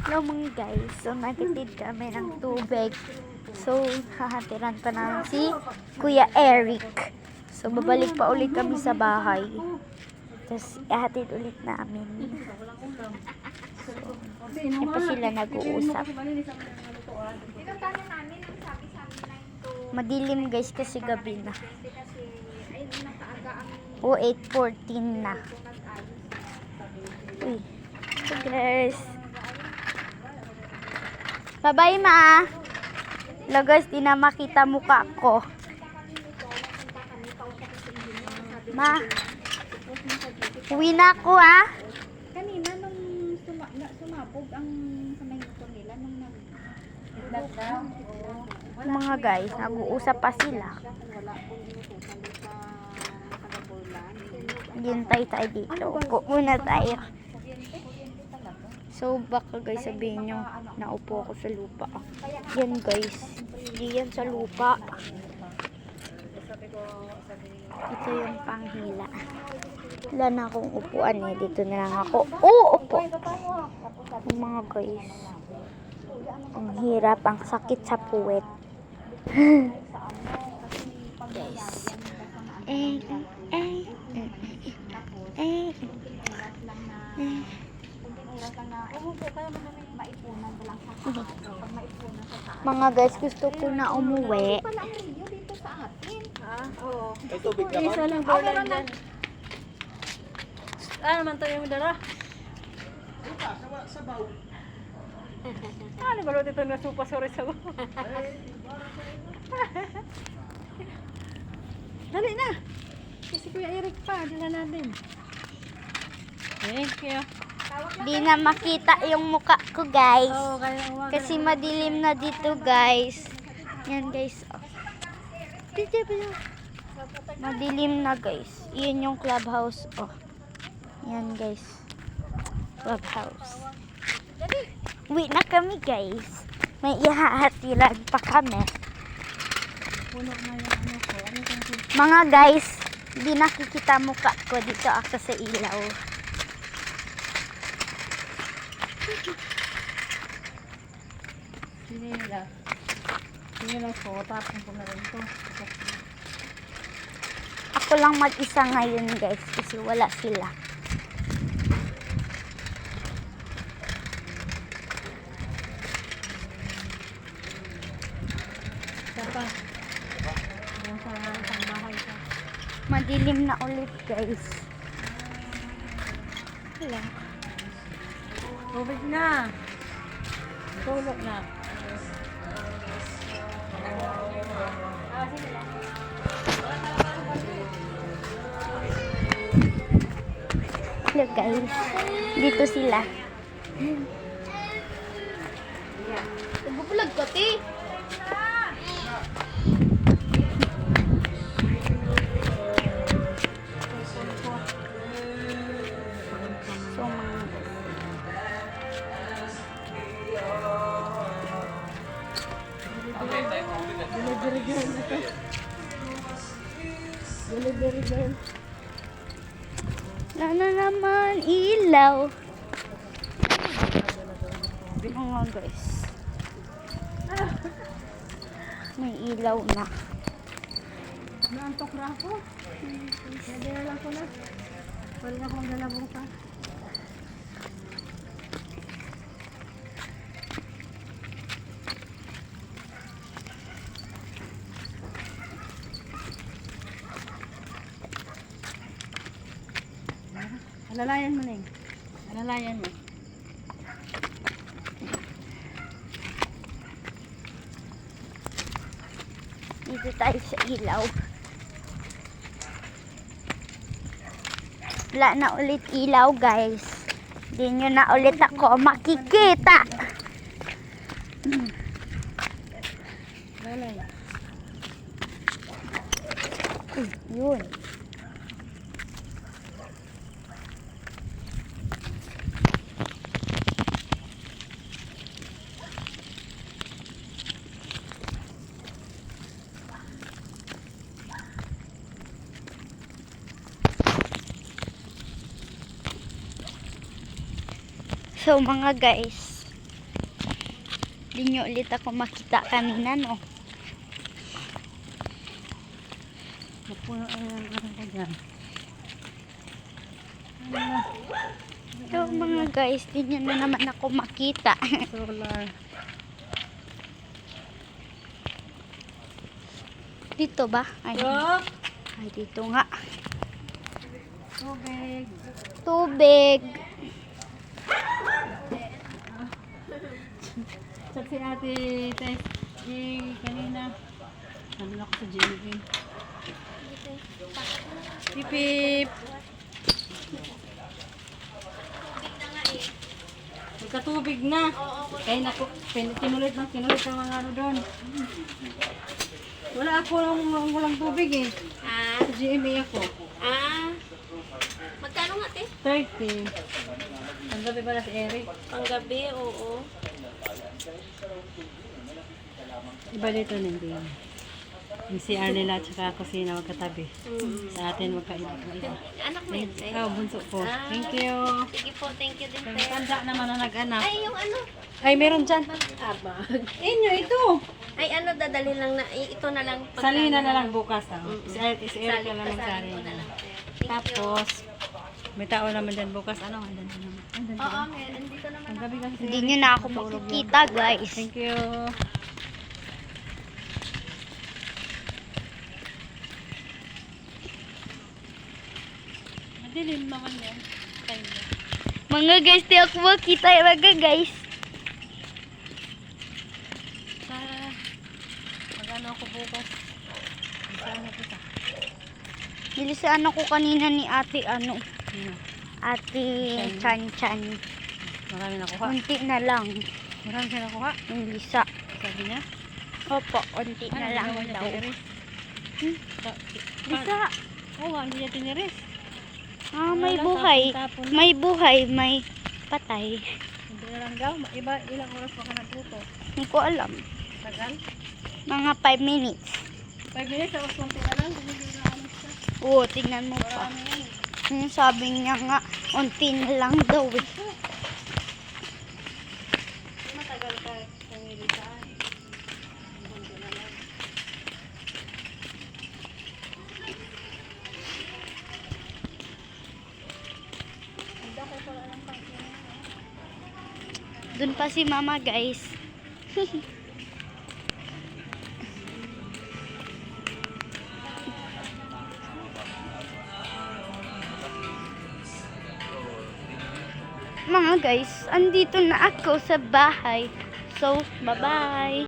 Hello mga guys, so nagtitid kami ng tubig. So hahatiran pa namin si Kuya Eric. So babalik pa ulit kami sa bahay. Tapos ihatid ulit namin. So, hindi pa sila nag-uusap. Madilim guys kasi gabi na. O 8:14 na. Uy. So guys. Bye-bye, ma. Hello guys, di na makita mukha ko. Ma. Uwi na ako, ha? Kanina nung sumabog ang sa may motor nila nung nag-lockdown. Mga guys, nag-uusap pa sila. Hintay tayo dito. Upo muna tayo. So, baka guys sabihin nyo, naupo ako sa lupa. Yan guys. Hindi yan sa lupa. Ito yung panghila. Wala na akong upuan eh. Dito na lang ako. Upo! Mga guys. Ang hirap. Ang sakit sa puwet. Guys. Mga guys, gusto ko na umuwi. Isa lang ba lang? Ano naman tayo yung dala? Ano ba ito na supa sorry sa mo? Dali na! Kasi Kuya Eric pa, dala natin. Thank you. Di na makita yung mukha ko guys. Oo, kaya umaga. Kasi madilim na dito guys. Yan guys. Oh. Madilim na guys. Iyan yung clubhouse. Oh. Yan guys. Clubhouse. Uwi na kami guys. May ihahatilag pa kami. Puno na yung ano ko. Mga guys, di nakikita mukha ko dito ako sa ilaw. Sino nila? Sino nila ko? Tapos ko na rin ito. Ako lang mag-isa ngayon guys kasi wala sila. Sapa. Yung sa bahay ka. Madilim na ulit guys. Wala. Tubig na. Tulog na. Hello guys. Dito sila. Bubulag ka, ti. So, mga Delivery girl. Lalo naman ilaw. Mga guys. May ilaw na. Naantok na ako. Nadala ko na. Wala na akong dala bukas. Alalayan mo na eh. Alalayan mo. Dito tayo sa ilaw. Wala na ulit ilaw guys. Hindi nyo na ulit ako makikita. Lalay. Yun. So mga guys, Di nyo ulit ako makita kanina, no? Napuno ang ano ko dyan. So mga guys, di nyo na naman ako makita. Solar. Dito ba? Ay, Rock. ay dito nga. Tubig. Tubig. Chat si ate Tess. Kanina. Nandun ako sa GMA. Pip pip. Magkatubig na. Kaya naku, kinulit ang mga ano doon. Wala ako walang tubig eh. Sa GMA ako. Magkano nga, te? 30. Ang gabi pala si Eric. Panggabi, oo. Iba dito hindi. Yung CR nila at saka kusina magkatabi. Sa atin magkaiba. Anak mo yun, te? Oh, bunso po. Thank you. Sige po, thank you din, te. Tanda naman na nag-anak. Ay, yung ano? Ay, meron dyan. Abag. Inyo, ito. Ay, ano, dadali lang na, ito na lang. Salina na lang bukas. Si Eric na lang Salin magsalin. ko na lang, te. Thank you. Tapos, may tao naman dyan bukas. Ano? Andun naman. Andun Oo, naman. meron. Dito naman. Ang gabi kasi si Hindi Eric. nyo na ako makikita, guys. Thank you. Madilim naman yan. Time na. Mga guys, di ako makita talaga, guys. Magano ako bukas. Saan ako sa? Nilisaan ako kanina ni ate, ano, Ano? ate Chan Chan. Marami nakuha. Unti na lang. Marami siya nakuha. Yung lisa. Sabi niya. Opo, unti na lang ginawa niya daw. kay Iris? Lisa. Oo, hindi niya tiniris. Ah, may Wala, buhay. tapon-tapon. May buhay, may patay. Hindi na lang daw. Iba, ilang oras pa ka nagluto. Hindi ko alam. Tagal. Mga 5 minutes. 5 minutes, tapos konti na lang. Hindi na ano siya. Oo, tingnan mo pa. Marami yan. Yung sabi niya nga, unti na lang daw eh. Matagal ka pangilisaan. Konti na lang. Doon pa si mama, guys. Mga guys, andito na ako sa bahay. So, bye-bye.